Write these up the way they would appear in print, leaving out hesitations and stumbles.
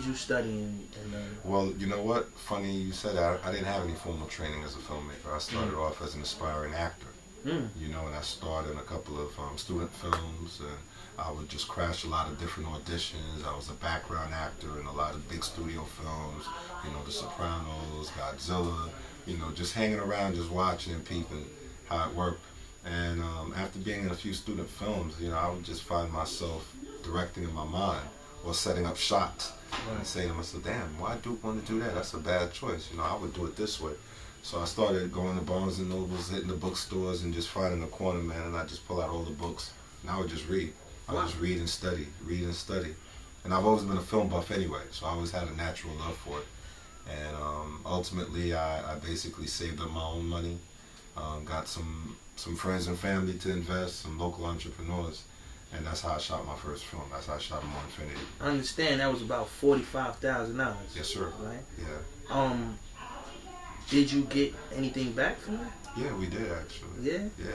did you study in Well, you know what? Funny you said that. I didn't have any formal training as a filmmaker. I started off as an aspiring actor. You know, and I starred in a couple of student films, and I would just crash a lot of different auditions. I was a background actor in a lot of big studio films, you know, The Sopranos, Godzilla, you know, just hanging around, just watching and peeping how it worked. And after being in a few student films, you know, I would just find myself directing in my mind or setting up shots and saying to myself, damn, why do I want to do that? That's a bad choice. You know, I would do it this way. So I started going to Barnes and Nobles, hitting the bookstores, and just finding a corner, man, and I just pull out all the books, and I would just read. I would just read and study, read and study. And I've always been a film buff anyway, so I always had a natural love for it. And ultimately, I basically saved up my own money, got some friends and family to invest, some local entrepreneurs, and that's how I shot my first film. That's how I shot More Infinity. I understand that was about $45,000. Yes, sir. Right? Yeah. Did you get anything back from it? Yeah, we did actually. Yeah? Yeah.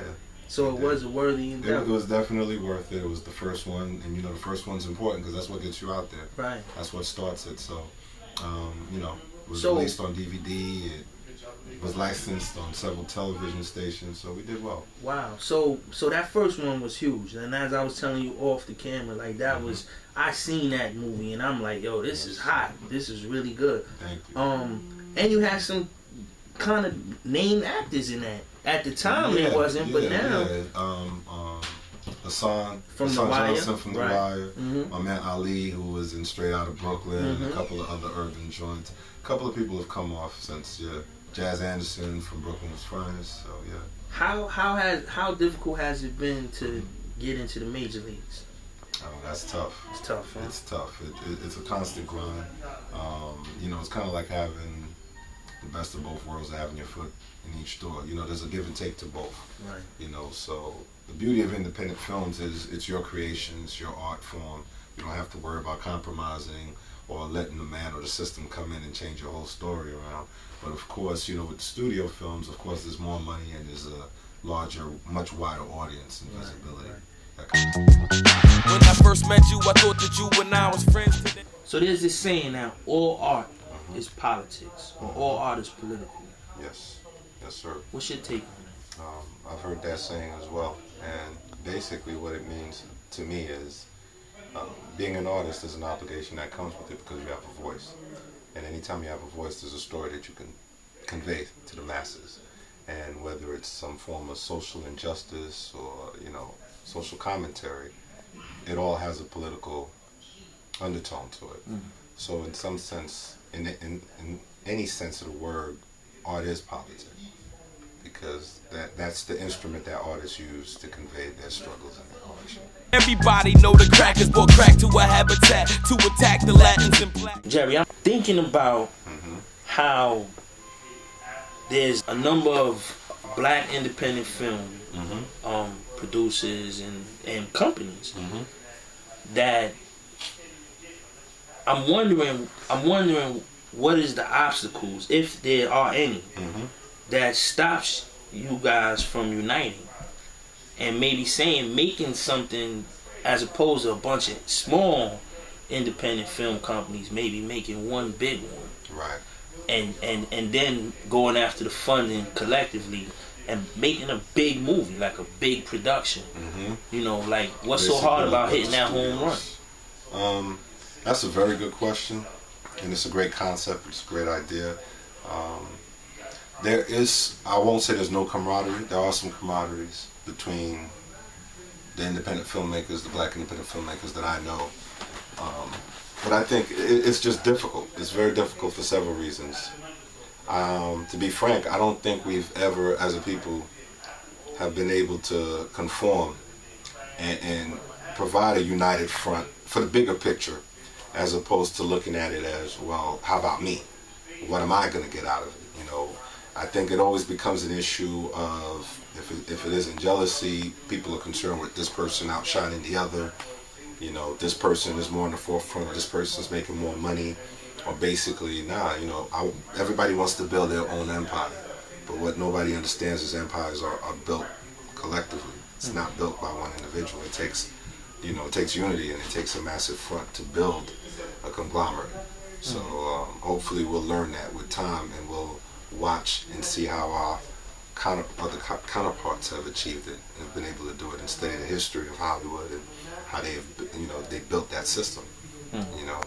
So it was a worthy endeavor? It was definitely worth it. It was the first one, and you know the first one's important because that's what gets you out there. Right. That's what starts it. So, you know, it was released on DVD. It was licensed on several television stations, so we did well. Wow. So that first one was huge, and as I was telling you off the camera, like that was, I seen that movie, and I'm like, yo, this is hot. This is really good. Thank you. And you had some kind of named actors in that. At the time, it wasn't, but now. Yeah. Hassan from The Wire. Johnson from The Wire. My man Ali, who was in Straight Outta Brooklyn, and a couple of other urban joints. A couple of people have come off since, yeah. Jazz Anderson from Brooklyn's Finest, so yeah. How difficult has it been to get into the major leagues? Oh, that's tough. It's tough, huh? It's tough. It's a constant grind. You know, it's kind of like having the best of both worlds, having your foot in each door. You know, there's a give and take to both. Right. You know, so the beauty of independent films is it's your creation, it's your art form. You don't have to worry about compromising or letting the man or the system come in and change your whole story around. But of course, you know, with studio films, of course, there's more money and there's a larger, much wider audience and visibility. Right. When I first met you, I thought that you and I was friends today. So there's this saying now, all art is politics, or all art is political. Yes. Yes, sir. What's your take on that? I've heard that saying as well. And basically what it means to me is being an artist is an obligation that comes with it because you have a voice. And anytime you have a voice, there's a story that you can convey to the masses. And whether it's some form of social injustice or, you know, social commentary, it all has a political undertone to it. So in some sense, in any sense of the word, art is politics. Because that's the instrument that artists use to convey their struggles and their hardship. Everybody know the crackers brought crack to a habitat to attack the Latins and black. Jerry, I'm thinking about how there's a number of black independent film producers and companies that I'm wondering what is the obstacles, if there are any, that stops you guys from uniting and maybe making something as opposed to a bunch of small independent film companies, maybe making one big one. Right. And then going after the funding collectively and making a big movie, like a big production. You know, like what's so hard about hitting that home run? That's a very good question, and it's a great concept. It's a great idea. There is, I won't say there's no camaraderie. There are some camaraderies between the independent filmmakers, the black independent filmmakers that I know. But I think it's just difficult. It's very difficult for several reasons. To be frank, I don't think we've ever, as a people, have been able to conform and provide a united front for the bigger picture, as opposed to looking at it as, well, how about me? What am I going to get out of it? You know, I think it always becomes an issue of, if it isn't jealousy, people are concerned with this person outshining the other. You know, this person is more in the forefront, or this person's making more money, or basically, you know, everybody wants to build their own empire. But what nobody understands is empires are built collectively. It's not built by one individual. It takes, you know, it takes unity, and it takes a massive front to build a conglomerate. So hopefully we'll learn that with time, and we'll watch and see how our other counterparts have achieved it and been able to do it, and study the history of Hollywood and how they built that system. You know,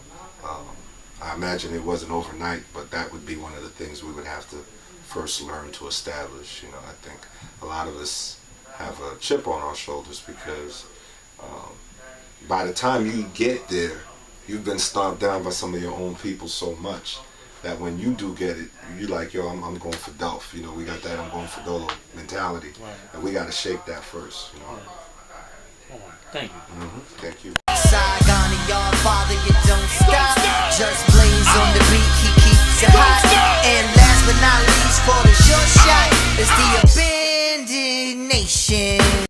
I imagine it wasn't overnight, but that would be one of the things we would have to first learn to establish. You know, I think a lot of us have a chip on our shoulders because by the time you get there, you've been stomped down by some of your own people so much that when you do get it, you like, yo, I'm going for Dolph. You know, we got that I'm going for Dolo mentality, and we got to shake that first. You know. Thank you. Thank you. Saigon and y'all, father, you don't stop. Just blaze on the beat, he keeps it hot. And last but not least, for the short shot, it's the abandoned nation.